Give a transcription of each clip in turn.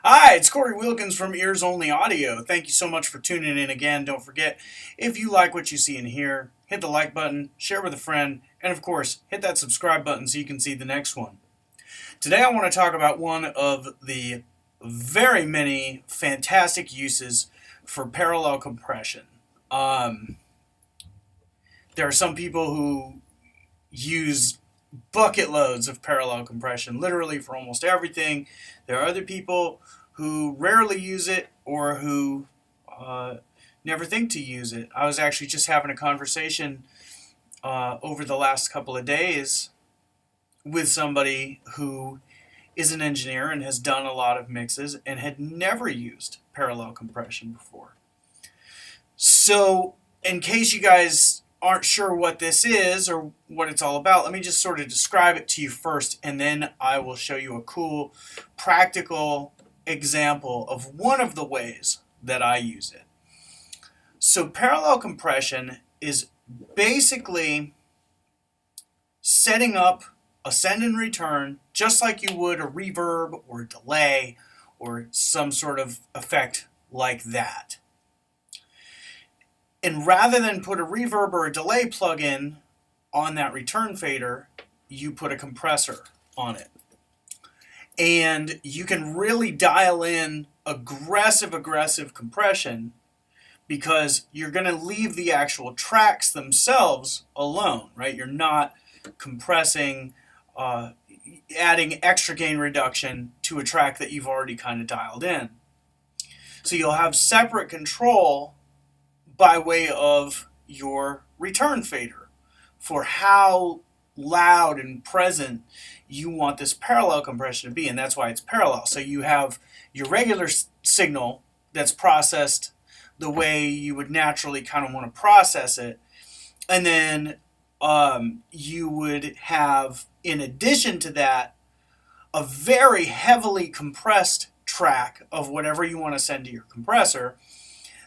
Hi, it's Corey Wilkins from Ears Only Audio. Thank you so much for tuning in again. Don't forget, if you like what you see and hear, hit the like button, share with a friend, and of course, hit that subscribe button so you can see the next one. Today I want to talk about one of the very many fantastic uses for parallel compression. There are some people who use bucket loads of parallel compression, literally for almost everything. There are other people who rarely use it or who never think to use it. I was actually just having a conversation over the last couple of days with somebody who is an engineer and has done a lot of mixes and had never used parallel compression before. So, in case you guys aren't sure what this is or what it's all about, let me just sort of describe it to you first, and then I will show you a cool, practical example of one of the ways that I use it. So parallel compression is basically setting up a send and return just like you would a reverb or a delay or some sort of effect like that. And rather than put a reverb or a delay plug-in on that return fader, you put a compressor on it. And you can really dial in aggressive compression because you're going to leave the actual tracks themselves alone, right? You're not compressing, adding extra gain reduction to a track that you've already kind of dialed in. So you'll have separate control by way of your return fader for how loud and present you want this parallel compression to be, and that's why it's parallel. So you have your regular signal that's processed the way you would naturally kind of want to process it, and then you would have, in addition to that, a very heavily compressed track of whatever you want to send to your compressor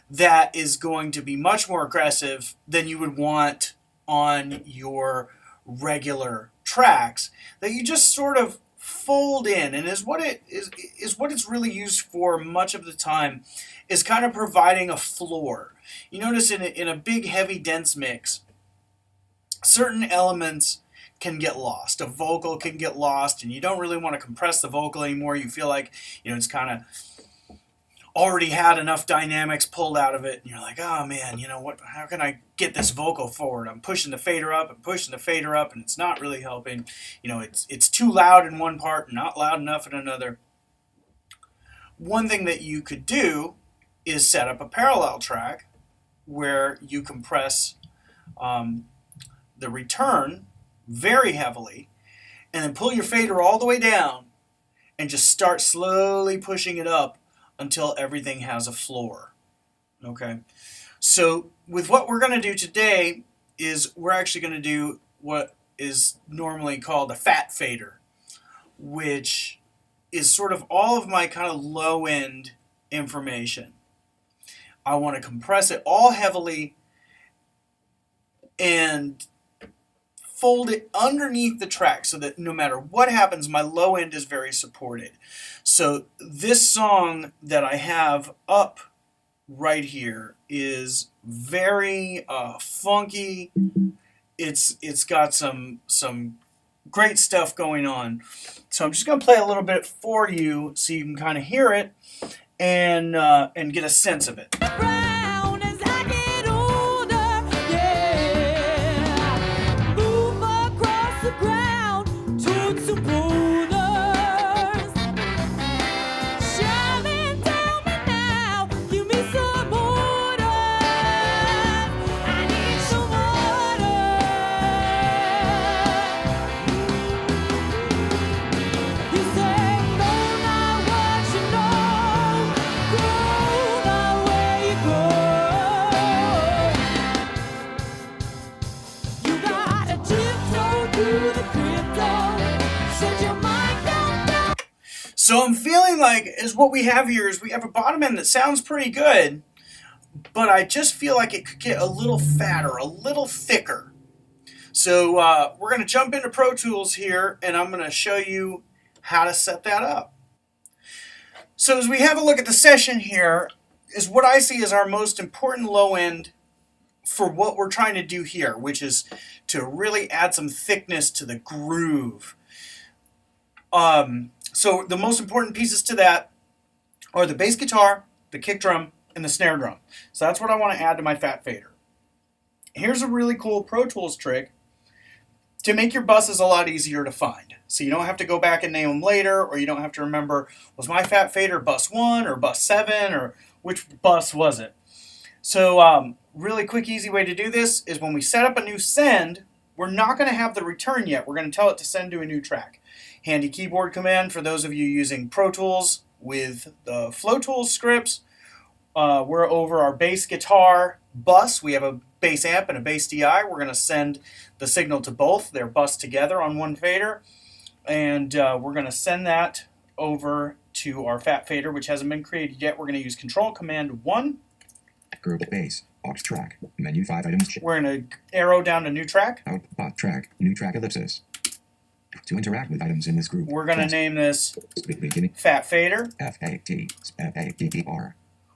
that is going to be much more aggressive than you would want on your regular tracks, that you just sort of fold in, and is what it's really used for much of the time, is kind of providing a floor. You notice in a big heavy dense mix, certain elements can get lost. A vocal can get lost, and you don't really want to compress the vocal anymore. You feel like it's kind of already had enough dynamics pulled out of it, and you're like, oh man, how can I get this vocal forward? I'm pushing the fader up and pushing the fader up, and it's not really helping. It's too loud in one part and not loud enough in another. One thing that you could do is set up a parallel track where you compress the return very heavily, and then pull your fader all the way down and just start slowly pushing it up until everything has a floor. Okay, so with what we're going to do today is we're actually going to do what is normally called a fat fader, which is sort of all of my kind of low end information. I want to compress it all heavily and fold it underneath the track so that no matter what happens, my low end is very supported. So this song that I have up right here is very funky. It's got some great stuff going on. So I'm just going to play a little bit for you so you can kind of hear it and get a sense of it. So I'm feeling like what we have here is we have a bottom end that sounds pretty good, but I just feel like it could get a little fatter, a little thicker. So we're going to jump into Pro Tools here, and I'm going to show you how to set that up. So as we have a look at the session here, is what I see as our most important low end for what we're trying to do here, which is to really add some thickness to the groove. So the most important pieces to that are the bass guitar, the kick drum, and the snare drum. So that's what I want to add to my Fat Fader. Here's a really cool Pro Tools trick to make your buses a lot easier to find. So you don't have to go back and name them later, or you don't have to remember, was my Fat Fader bus 1 or bus 7, or which bus was it? So really quick, easy way to do this is when we set up a new send, we're not going to have the return yet. We're going to tell it to send to a new track. Handy keyboard command for those of you using Pro Tools with the Flow Tools scripts. We're over our bass guitar bus. We have a bass amp and a bass DI. We're going to send the signal to both. They're bused together on one fader. And we're going to send that over to our Fat Fader, which hasn't been created yet. We're going to use Control Command 1. Group bass, aux track, menu 5 items. We're going to arrow down to new track. Output track, new track ellipsis. To interact with items in this group, we're going to name this Fat Fader. F-A-T-F-A-D-E-R.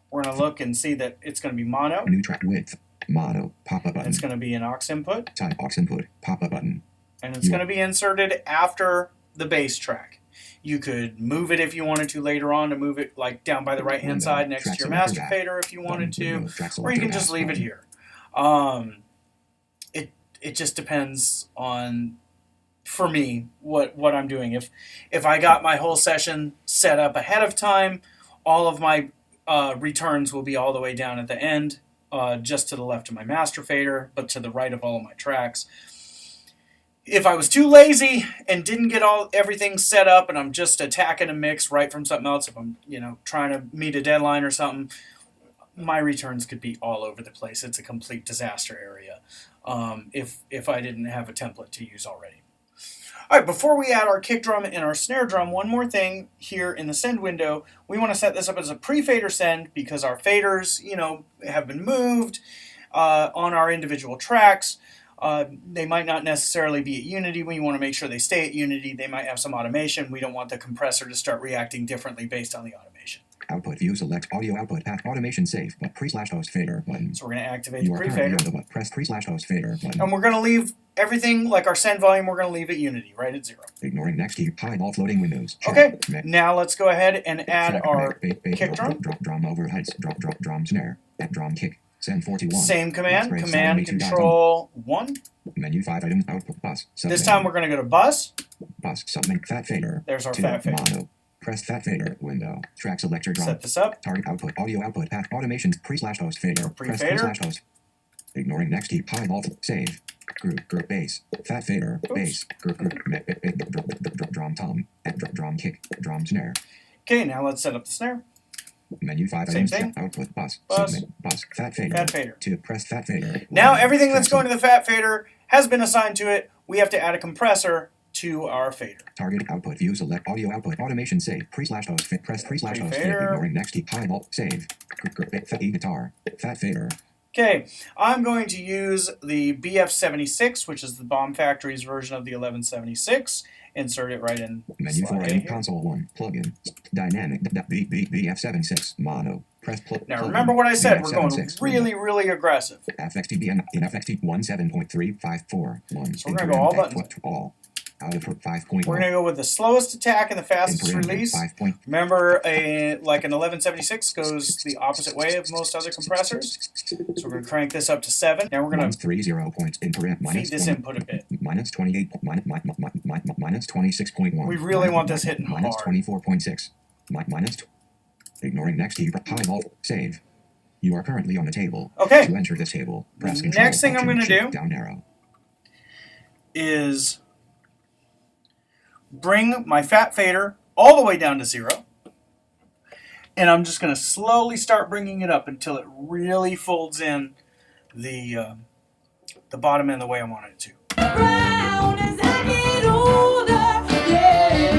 We're going to look and see that it's going to be mono. New track width, mono, pop-up button. It's going to be an aux input. Type aux input, pop-up button. And it's going to be inserted after the bass track. You could move it if you wanted to later on, to move it like down by the right-hand side next to your master fader if you wanted to, or you can just leave it here. It just depends on, for me, what I'm doing. If I got my whole session set up ahead of time, all of my returns will be all the way down at the end, just to the left of my master fader, but to the right of all of my tracks. If I was too lazy and didn't get everything set up and I'm just attacking a mix right from something else, if I'm trying to meet a deadline or something, my returns could be all over the place. It's a complete disaster area if I didn't have a template to use already. All right, before we add our kick drum and our snare drum, one more thing here in the send window. We want to set this up as a pre-fader send because our faders, have been moved on our individual tracks. They might not necessarily be at unity. We want to make sure they stay at unity. They might have some automation. We don't want the compressor to start reacting differently based on the automation. Output view, select audio output path automation save, but pre/host fader button. So we're going to activate the pre-fader. Press pre/host fader button. And we're going to leave everything, like our send volume, we're going to leave at unity, right at 0. Ignoring next key, hide all floating windows. Okay, now let's go ahead and add our kick drum. Drum overheads, drum snare, drum kick. Send 41. Same command, Command Control 1. Menu 5 items, output bus. This time we're going to go to bus. Bus, submit Fat Fader. There's our Fat Fader. Mono. Press Fat Fader window. Track selector drum. Set this up. Target output, audio output, path automation, pre/host fader. Press pre/host. Ignoring next key, hide all, save. Group bass. Fat Fader, bass. Group, drum tom, drum kick, drum snare. Okay, now let's set up the snare. Menu 5 Same items, thing. Output bus, Bus. submit bus, Fat Fader. Fat Fader. To press Fat Fader. Now everything that's going to the Fat Fader has been assigned to it. We have to add a compressor to our fader. Target output view, select audio output automation save, pre/host fit, press pre/host fit, ignoring next key, hide alt, save. Fat guitar, Fat Fader. Okay, I'm going to use the BF76, which is the Bomb Factory's version of the 1176. Insert it right in. Menu 4 item, console 1, plugin, dynamic, BF76, mono. Press now remember what I said, we're going really aggressive. FXTB in FXT 17.3541. So we're going to go all buttons. All. Output 5.1. We're going to go with the slowest attack and the fastest release. Remember, like an 1176 goes the opposite way of most other compressors. So we're going to crank this up to 7. Now we're going to feed this input a bit. Minus 28, minus 26.1. We really want this hitting hard. Minus 24.6. Minus. Ignoring next key. High alt. Save. You are currently on the table. Okay. To enter this table, press Control. Next thing I'm going to do down arrow is bring my Fat Fader all the way down to 0. And I'm just going to slowly start bringing it up until it really folds in the bottom end the way I want it to. Brown as I get older, yeah.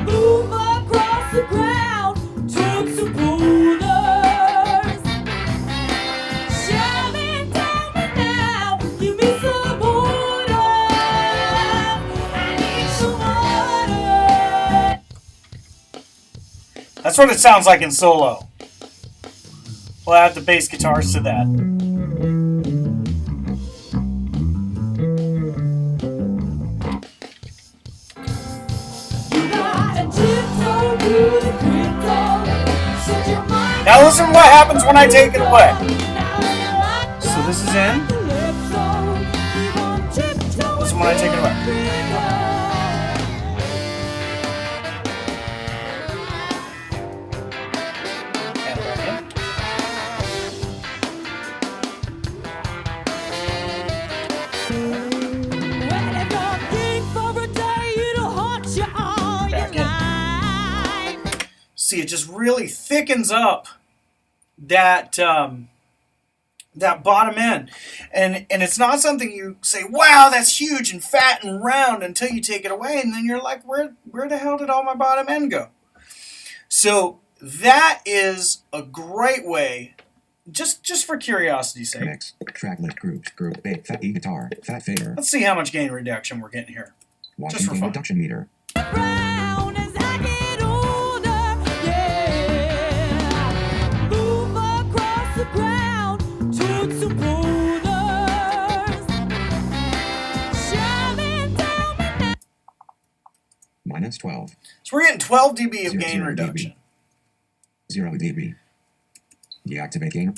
Move across the ground, took some boulders. Shove it down me now, give me some water. I need some water. That's what it sounds like in solo. We'll add the bass guitars to that. Now listen to what happens when I take it away. So this is in. Listen when I take it away. And back in. Back in. See, it just really thickens up that that bottom end, and it's not something you say, wow, that's huge and fat and round, until you take it away, and then you're like, where the hell did all my bottom end go? So that is a great way, just for curiosity's sake. Mix, track list, groups, group, bass, fat E guitar, fat fader. Let's see how much gain reduction we're getting here. Watching Just for gain fun. reduction meter. Minus 12. So we're getting 12 dB of Zero, gain 0 reduction. 0 dB. Deactivate gain.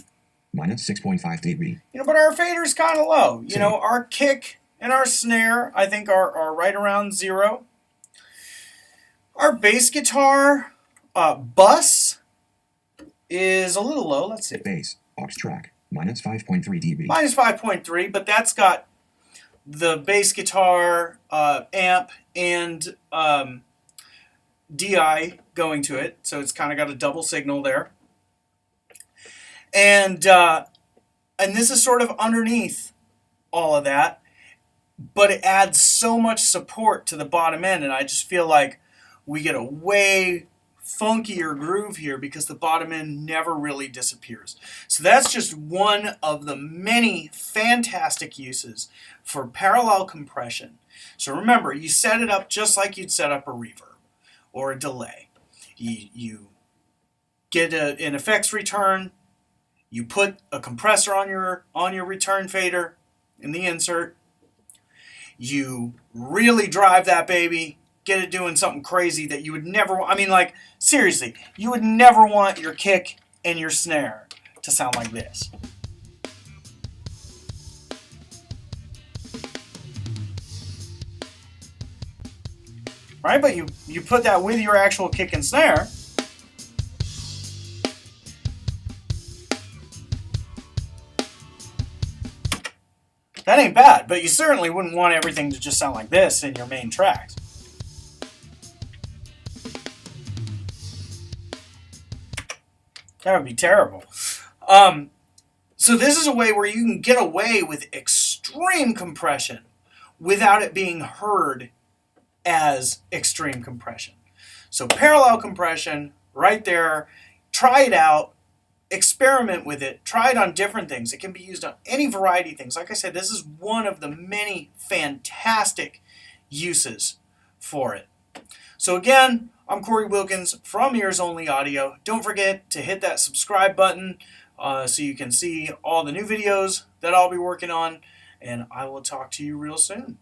Minus 6.5 dB. You know, but our fader's kind of low. You know, our kick and our snare, I think, are right around 0. Our bass guitar bus is a little low. Let's see. Bass, aux track. Minus 5.3 dB. Minus 5.3, but that's got the bass guitar amp and DI going to it, so it's kind of got a double signal there. And this is sort of underneath all of that, but it adds so much support to the bottom end, and I just feel like we get a way funkier groove here because the bottom end never really disappears. So that's just one of the many fantastic uses for parallel compression. So remember, you set it up just like you'd set up a reverb or a delay. You get an effects return, you put a compressor on your return fader in the insert, you really drive that baby, get it doing something crazy that you would never want. I mean, like, seriously, you would never want your kick and your snare to sound like this. Right? But you put that with your actual kick and snare. That ain't bad, but you certainly wouldn't want everything to just sound like this in your main tracks. That would be terrible. So this is a way where you can get away with extreme compression without it being heard as extreme compression. So parallel compression, right there. Try it out. Experiment with it. Try it on different things. It can be used on any variety of things. Like I said, this is one of the many fantastic uses for it. So again, I'm Corey Wilkins from Ears Only Audio. Don't forget to hit that subscribe button so you can see all the new videos that I'll be working on. And I will talk to you real soon.